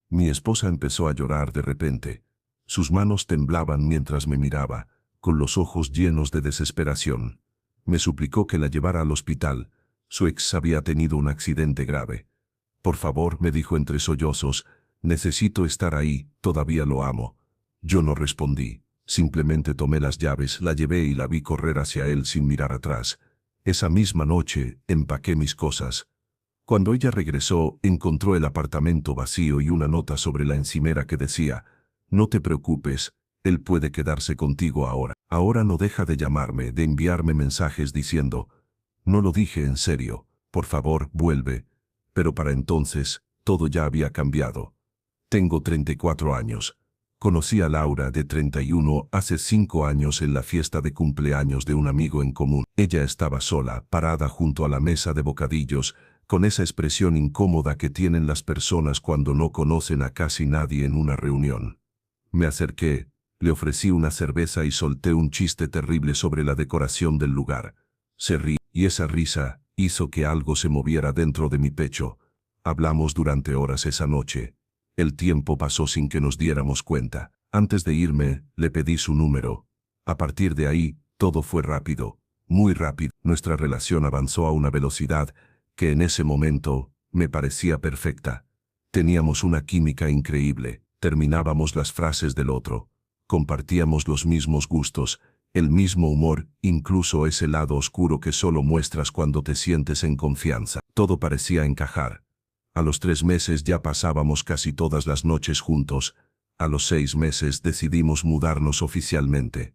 Mi esposa empezó a llorar de repente. Sus manos temblaban mientras me miraba, con los ojos llenos de desesperación. Me suplicó que la llevara al hospital. Su ex había tenido un accidente grave. Por favor, me dijo entre sollozos, necesito estar ahí, todavía lo amo. Yo no respondí. Simplemente tomé las llaves, la llevé y la vi correr hacia él sin mirar atrás. Esa misma noche, empaqué mis cosas. Cuando ella regresó, encontró el apartamento vacío y una nota sobre la encimera que decía, no te preocupes, él puede quedarse contigo ahora. Ahora no deja de llamarme, de enviarme mensajes diciendo, no lo dije en serio, por favor, vuelve. Pero para entonces, todo ya había cambiado. Tengo 34 años. Conocí a Laura de 31 hace 5 años en la fiesta de cumpleaños de un amigo en común. Ella estaba sola, parada junto a la mesa de bocadillos, con esa expresión incómoda que tienen las personas cuando no conocen a casi nadie en una reunión. Me acerqué, le ofrecí una cerveza y solté un chiste terrible sobre la decoración del lugar. Se rió, y esa risa hizo que algo se moviera dentro de mi pecho. Hablamos durante horas esa noche. El tiempo pasó sin que nos diéramos cuenta. Antes de irme, le pedí su número. A partir de ahí, todo fue rápido, muy rápido. Nuestra relación avanzó a una velocidad que en ese momento me parecía perfecta. Teníamos una química increíble, terminábamos las frases del otro, compartíamos los mismos gustos, el mismo humor, incluso ese lado oscuro que solo muestras cuando te sientes en confianza. Todo parecía encajar. A los 3 meses ya pasábamos casi todas las noches juntos. A los 6 meses decidimos mudarnos oficialmente.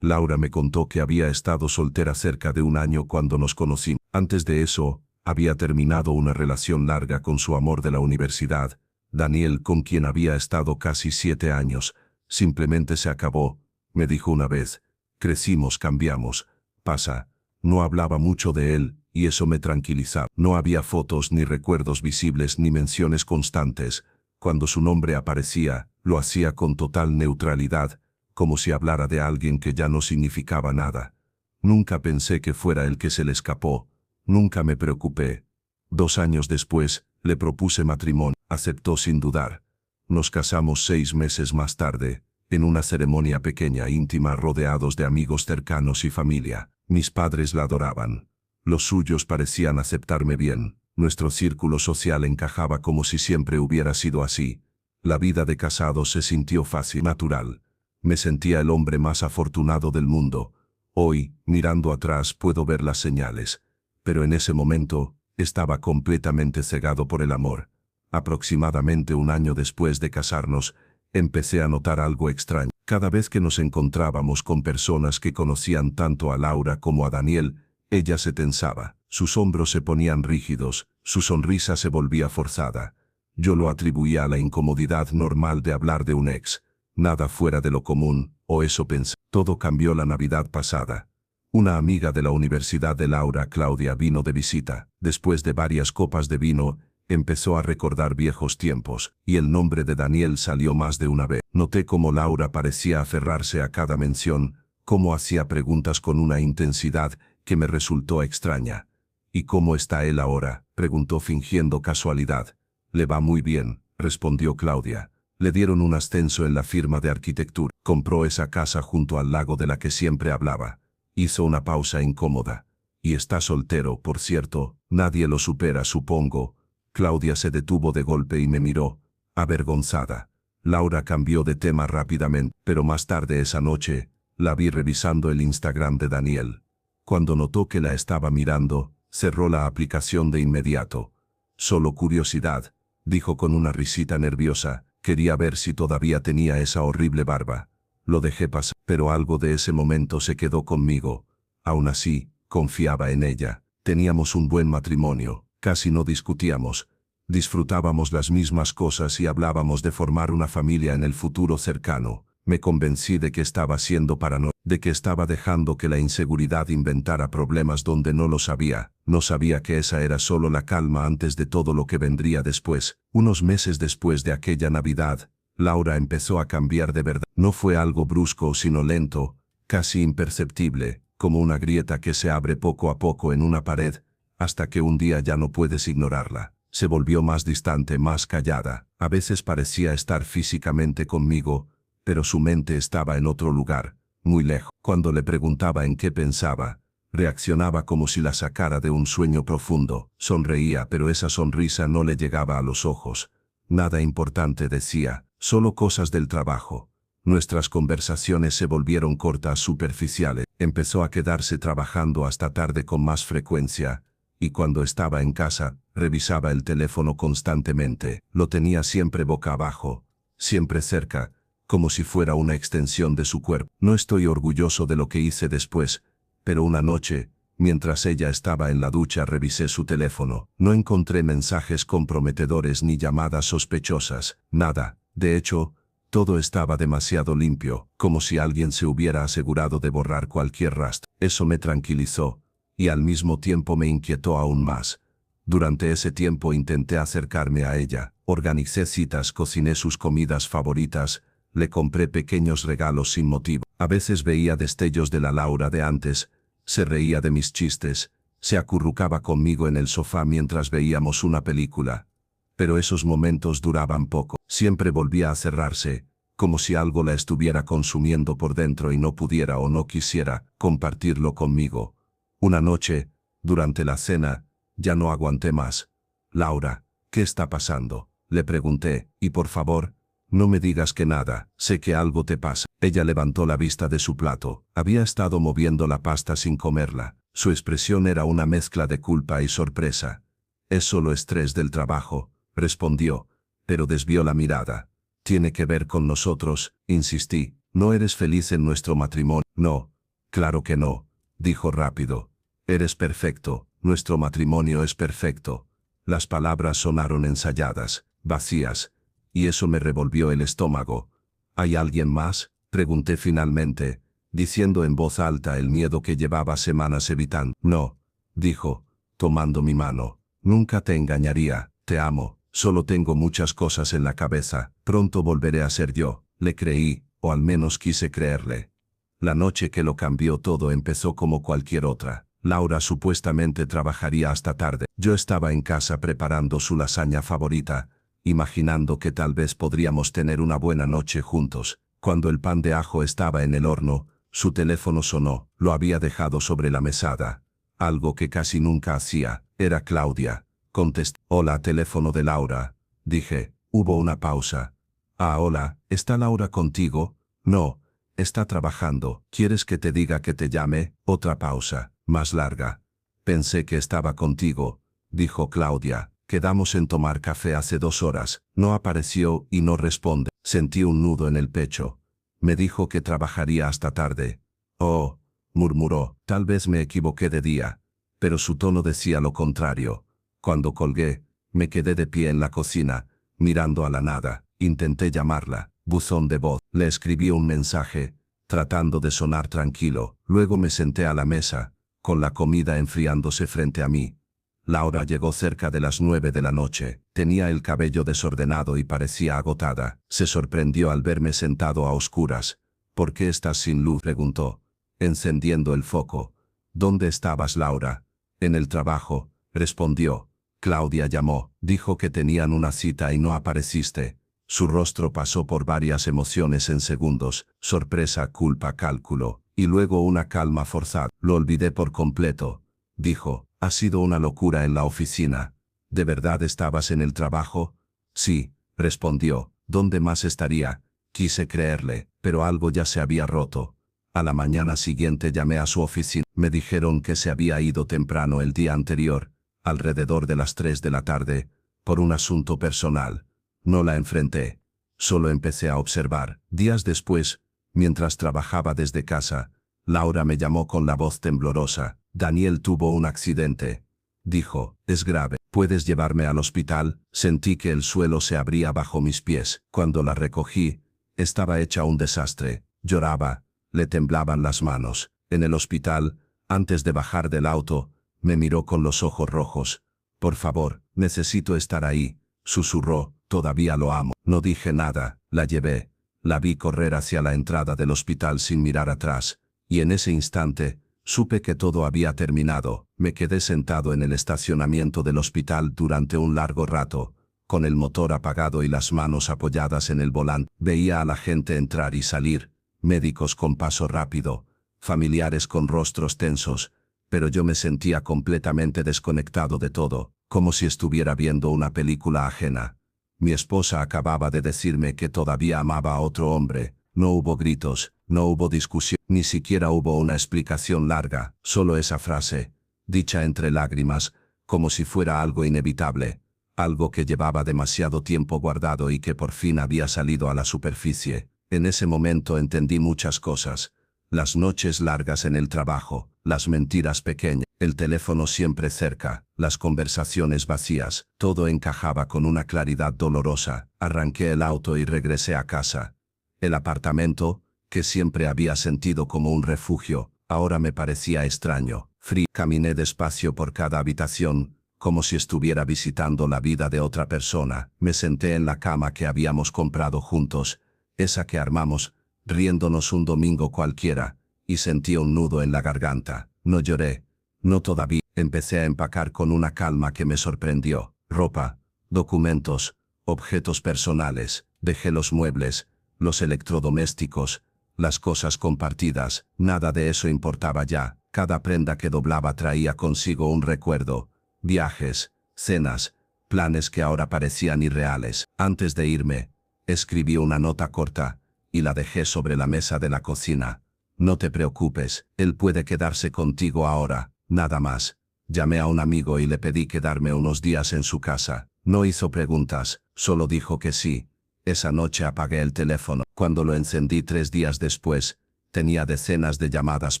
Laura me contó que había estado soltera cerca de 1 año cuando nos conocimos. Antes de eso, había terminado una relación larga con su amor de la universidad, Daniel, con quien había estado casi 7 años. Simplemente se acabó, me dijo una vez. Crecimos, cambiamos. Pasa. No hablaba mucho de él, y eso me tranquilizaba. No había fotos ni recuerdos visibles ni menciones constantes. Cuando su nombre aparecía, lo hacía con total neutralidad, como si hablara de alguien que ya no significaba nada. Nunca pensé que fuera el que se le escapó. Nunca me preocupé. 2 años después, le propuse matrimonio. Aceptó sin dudar. Nos casamos 6 meses más tarde, en una ceremonia pequeña, íntima, rodeados de amigos cercanos y familia. Mis padres la adoraban. Los suyos parecían aceptarme bien. Nuestro círculo social encajaba como si siempre hubiera sido así. La vida de casado se sintió fácil, natural. Me sentía el hombre más afortunado del mundo. Hoy, mirando atrás, puedo ver las señales. Pero en ese momento, estaba completamente cegado por el amor. Aproximadamente 1 año después de casarnos, empecé a notar algo extraño. Cada vez que nos encontrábamos con personas que conocían tanto a Laura como a Daniel, ella se tensaba, sus hombros se ponían rígidos, su sonrisa se volvía forzada. Yo lo atribuía a la incomodidad normal de hablar de un ex. Nada fuera de lo común, o eso pensé. Todo cambió la Navidad pasada. Una amiga de la universidad de Laura, Claudia, vino de visita. Después de varias copas de vino, empezó a recordar viejos tiempos, y el nombre de Daniel salió más de una vez. Noté cómo Laura parecía aferrarse a cada mención, cómo hacía preguntas con una intensidad que me resultó extraña. ¿Y cómo está él ahora?, preguntó fingiendo casualidad. Le va muy bien, respondió Claudia. Le dieron un ascenso en la firma de arquitectura. Compró esa casa junto al lago de la que siempre hablaba. Hizo una pausa incómoda. Y está soltero, por cierto, nadie lo supera, supongo. Claudia se detuvo de golpe y me miró, avergonzada. Laura cambió de tema rápidamente, pero más tarde esa noche, la vi revisando el Instagram de Daniel. Cuando notó que la estaba mirando, cerró la aplicación de inmediato. Solo curiosidad, dijo con una risita nerviosa, quería ver si todavía tenía esa horrible barba. Lo dejé pasar, pero algo de ese momento se quedó conmigo. Aún así, confiaba en ella. Teníamos un buen matrimonio, casi no discutíamos. Disfrutábamos las mismas cosas y hablábamos de formar una familia en el futuro cercano. Me convencí de que estaba siendo paranoico, de que estaba dejando que la inseguridad inventara problemas donde no los había. No sabía que esa era solo la calma antes de todo lo que vendría después. Unos meses después de aquella Navidad, Laura empezó a cambiar de verdad. No fue algo brusco, sino lento, casi imperceptible, como una grieta que se abre poco a poco en una pared, hasta que un día ya no puedes ignorarla. Se volvió más distante, más callada. A veces parecía estar físicamente conmigo, pero su mente estaba en otro lugar, muy lejos. Cuando le preguntaba en qué pensaba, reaccionaba como si la sacara de un sueño profundo. Sonreía, pero esa sonrisa no le llegaba a los ojos. Nada importante decía, solo cosas del trabajo. Nuestras conversaciones se volvieron cortas, superficiales. Empezó a quedarse trabajando hasta tarde con más frecuencia, y cuando estaba en casa, revisaba el teléfono constantemente. Lo tenía siempre boca abajo, siempre cerca, como si fuera una extensión de su cuerpo. No estoy orgulloso de lo que hice después, pero una noche, mientras ella estaba en la ducha, revisé su teléfono. No encontré mensajes comprometedores ni llamadas sospechosas, nada. De hecho, todo estaba demasiado limpio, como si alguien se hubiera asegurado de borrar cualquier rastro. Eso me tranquilizó, y al mismo tiempo me inquietó aún más. Durante ese tiempo intenté acercarme a ella, organicé citas, cociné sus comidas favoritas, le compré pequeños regalos sin motivo. A veces veía destellos de la Laura de antes, se reía de mis chistes, se acurrucaba conmigo en el sofá mientras veíamos una película. Pero esos momentos duraban poco. Siempre volvía a cerrarse, como si algo la estuviera consumiendo por dentro y no pudiera o no quisiera compartirlo conmigo. Una noche, durante la cena, ya no aguanté más. Laura, ¿qué está pasando?, le pregunté, y por favor, no me digas que nada, sé que algo te pasa. Ella levantó la vista de su plato. Había estado moviendo la pasta sin comerla. Su expresión era una mezcla de culpa y sorpresa. Es solo estrés del trabajo, respondió, pero desvió la mirada. Tiene que ver con nosotros, insistí. ¿No eres feliz en nuestro matrimonio? No, claro que no, dijo rápido. Eres perfecto, nuestro matrimonio es perfecto. Las palabras sonaron ensayadas, vacías, y eso me revolvió el estómago. ¿Hay alguien más?, pregunté finalmente, diciendo en voz alta el miedo que llevaba semanas evitando. No, dijo, tomando mi mano. Nunca te engañaría, te amo, solo tengo muchas cosas en la cabeza. Pronto volveré a ser yo, le creí, o al menos quise creerle. La noche que lo cambió todo empezó como cualquier otra. Laura supuestamente trabajaría hasta tarde. Yo estaba en casa preparando su lasaña favorita, imaginando que tal vez podríamos tener una buena noche juntos. Cuando el pan de ajo estaba en el horno, su teléfono sonó. Lo había dejado sobre la mesada. Algo que casi nunca hacía. Era Claudia. Contesté. Hola, teléfono de Laura, dije. Hubo una pausa. Ah, hola, ¿está Laura contigo? No, está trabajando. ¿Quieres que te diga que te llame? Otra pausa, más larga. Pensé que estaba contigo, dijo Claudia. Quedamos en tomar café hace 2 horas. No apareció y no responde. Sentí un nudo en el pecho. Me dijo que trabajaría hasta tarde. Oh, murmuró, tal vez me equivoqué de día. Pero su tono decía lo contrario. Cuando colgué, me quedé de pie en la cocina, mirando a la nada. Intenté llamarla. Buzón de voz. Le escribí un mensaje, tratando de sonar tranquilo. Luego me senté a la mesa, con la comida enfriándose frente a mí. Laura llegó cerca de las 9 de la noche. Tenía el cabello desordenado y parecía agotada. Se sorprendió al verme sentado a oscuras. ¿Por qué estás sin luz?, preguntó, encendiendo el foco. ¿Dónde estabas, Laura? En el trabajo, respondió. Claudia llamó, dijo que tenían una cita y no apareciste. Su rostro pasó por varias emociones en segundos: sorpresa, culpa, cálculo, y luego una calma forzada. Lo olvidé por completo, dijo. Ha sido una locura en la oficina. ¿De verdad estabas en el trabajo? Sí, respondió. ¿Dónde más estaría? Quise creerle, pero algo ya se había roto. A la mañana siguiente llamé a su oficina. Me dijeron que se había ido temprano el día anterior, alrededor de las 3 de la tarde, por un asunto personal. No la enfrenté. Solo empecé a observar. Días después, mientras trabajaba desde casa, Laura me llamó con la voz temblorosa. Daniel tuvo un accidente, dijo. Es grave. ¿Puedes llevarme al hospital? Sentí que el suelo se abría bajo mis pies. Cuando la recogí, estaba hecha un desastre. Lloraba, le temblaban las manos. En el hospital, antes de bajar del auto, me miró con los ojos rojos. Por favor, necesito estar ahí, susurró. Todavía lo amo. No dije nada. La llevé. La vi correr hacia la entrada del hospital sin mirar atrás, y en ese instante, Supe que todo había terminado. Me quedé sentado en el estacionamiento del hospital durante un largo rato, con el motor apagado y las manos apoyadas en el volante. Veía a la gente entrar y salir, médicos con paso rápido, familiares con rostros tensos, pero yo me sentía completamente desconectado de todo, como si estuviera viendo una película ajena. Mi esposa acababa de decirme que todavía amaba a otro hombre. No hubo gritos, no hubo discusión, ni siquiera hubo una explicación larga, solo esa frase, dicha entre lágrimas, como si fuera algo inevitable, algo que llevaba demasiado tiempo guardado y que por fin había salido a la superficie. En ese momento entendí muchas cosas. Las noches largas en el trabajo, las mentiras pequeñas, el teléfono siempre cerca, las conversaciones vacías, todo encajaba con una claridad dolorosa. Arranqué el auto y regresé a casa. El apartamento, que siempre había sentido como un refugio, ahora me parecía extraño, frío. Caminé despacio por cada habitación, como si estuviera visitando la vida de otra persona. Me senté en la cama que habíamos comprado juntos, esa que armamos, riéndonos un domingo cualquiera, y sentí un nudo en la garganta. No lloré, no todavía. Empecé a empacar con una calma que me sorprendió. Ropa, documentos, objetos personales, dejé los muebles, los electrodomésticos, las cosas compartidas, nada de eso importaba ya. Cada prenda que doblaba traía consigo un recuerdo, viajes, cenas, planes que ahora parecían irreales. Antes de irme, escribí una nota corta, y la dejé sobre la mesa de la cocina. No te preocupes, él puede quedarse contigo ahora, nada más. Llamé a un amigo y le pedí quedarme unos días en su casa. No hizo preguntas, solo dijo que sí. Esa noche apagué el teléfono. Cuando lo encendí 3 días después, tenía decenas de llamadas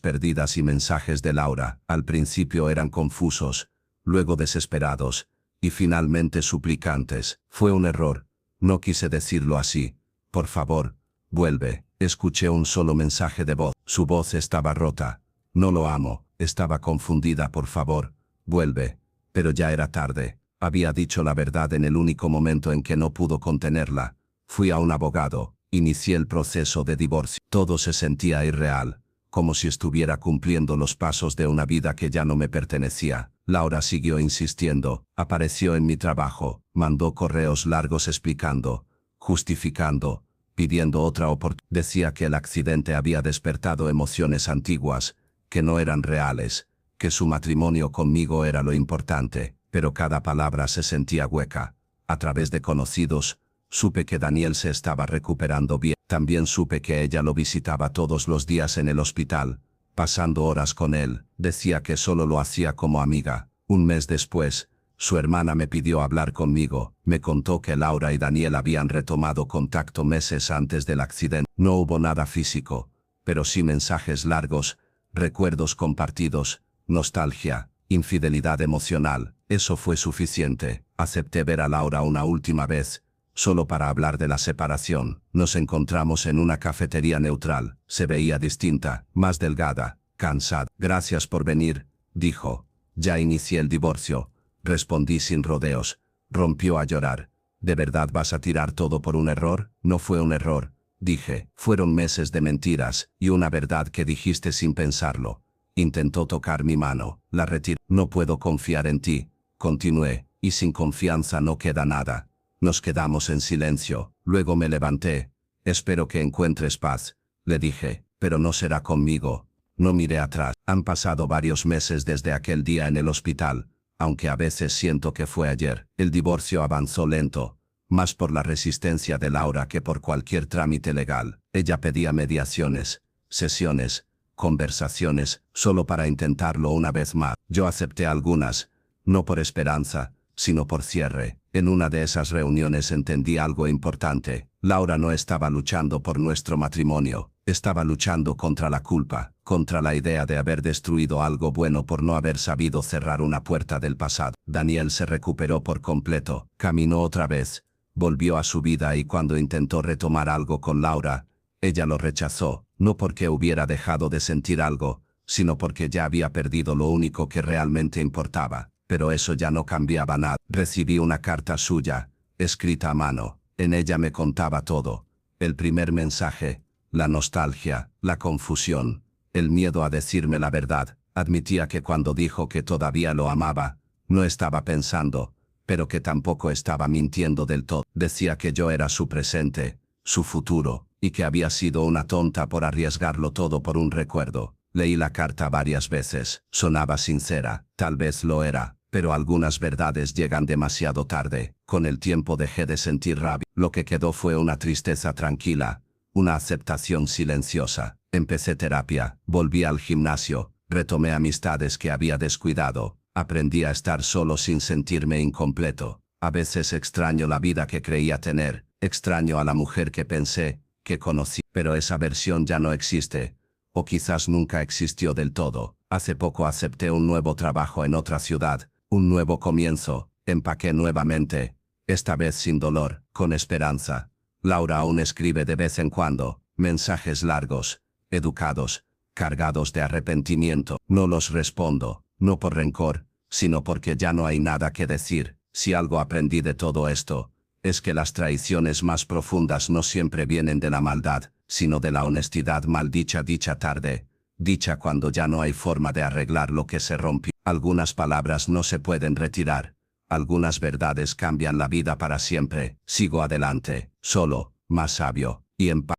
perdidas y mensajes de Laura. Al principio eran confusos, luego desesperados, y finalmente suplicantes. Fue un error. No quise decirlo así. Por favor, vuelve. Escuché un solo mensaje de voz. Su voz estaba rota. No lo amo. Estaba confundida. Por favor, vuelve. Pero ya era tarde. Había dicho la verdad en el único momento en que no pudo contenerla. Fui a un abogado, inicié el proceso de divorcio. Todo se sentía irreal, como si estuviera cumpliendo los pasos de una vida que ya no me pertenecía. Laura siguió insistiendo, apareció en mi trabajo, mandó correos largos explicando, justificando, pidiendo otra oportunidad. Decía que el accidente había despertado emociones antiguas, que no eran reales, que su matrimonio conmigo era lo importante, pero cada palabra se sentía hueca. A través de conocidos, supe que Daniel se estaba recuperando bien. También supe que ella lo visitaba todos los días en el hospital, pasando horas con él. Decía que solo lo hacía como amiga. Un mes después, su hermana me pidió hablar conmigo. Me contó que Laura y Daniel habían retomado contacto meses antes del accidente. No hubo nada físico, pero sí mensajes largos, recuerdos compartidos, nostalgia, infidelidad emocional. Eso fue suficiente. Acepté ver a Laura una última vez, solo para hablar de la separación. Nos encontramos en una cafetería neutral. Se veía distinta, más delgada, cansada. Gracias por venir, dijo. Ya inicié el divorcio. Respondí sin rodeos. Rompió a llorar. ¿De verdad vas a tirar todo por un error? No fue un error, dije. Fueron meses de mentiras y una verdad que dijiste sin pensarlo. Intentó tocar mi mano. La retiré. No puedo confiar en ti, continué, y sin confianza no queda nada. Nos quedamos en silencio. Luego me levanté. Espero que encuentres paz, le dije, pero no será conmigo. No miré atrás. Han pasado varios meses desde aquel día en el hospital, aunque a veces siento que fue ayer. El divorcio avanzó lento, más por la resistencia de Laura que por cualquier trámite legal. Ella pedía mediaciones, sesiones, conversaciones, solo para intentarlo una vez más. Yo acepté algunas, no por esperanza, sino por cierre. En una de esas reuniones entendí algo importante. Laura no estaba luchando por nuestro matrimonio, estaba luchando contra la culpa, contra la idea de haber destruido algo bueno por no haber sabido cerrar una puerta del pasado. Daniel se recuperó por completo, caminó otra vez, volvió a su vida y cuando intentó retomar algo con Laura, ella lo rechazó, no porque hubiera dejado de sentir algo, sino porque ya había perdido lo único que realmente importaba. Pero eso ya no cambiaba nada. Recibí una carta suya, escrita a mano. En ella me contaba todo. El primer mensaje, la nostalgia, la confusión, el miedo a decirme la verdad. Admitía que cuando dijo que todavía lo amaba, no estaba pensando, pero que tampoco estaba mintiendo del todo. Decía que yo era su presente, su futuro, y que había sido una tonta por arriesgarlo todo por un recuerdo. Leí la carta varias veces. Sonaba sincera, tal vez lo era, pero algunas verdades llegan demasiado tarde. Con el tiempo dejé de sentir rabia. Lo que quedó fue una tristeza tranquila, una aceptación silenciosa. Empecé terapia, volví al gimnasio, retomé amistades que había descuidado, aprendí a estar solo sin sentirme incompleto. A veces extraño la vida que creía tener, extraño a la mujer que pensé, que conocí, pero esa versión ya no existe, o quizás nunca existió del todo. Hace poco acepté un nuevo trabajo en otra ciudad, un nuevo comienzo, empaqué nuevamente, esta vez sin dolor, con esperanza. Laura aún escribe de vez en cuando, mensajes largos, educados, cargados de arrepentimiento. No los respondo, no por rencor, sino porque ya no hay nada que decir. Si algo aprendí de todo esto, es que las traiciones más profundas no siempre vienen de la maldad, sino de la honestidad mal dicha, dicha tarde, dicha cuando ya no hay forma de arreglar lo que se rompió. Algunas palabras no se pueden retirar, algunas verdades cambian la vida para siempre. Sigo adelante, solo, más sabio, y en paz.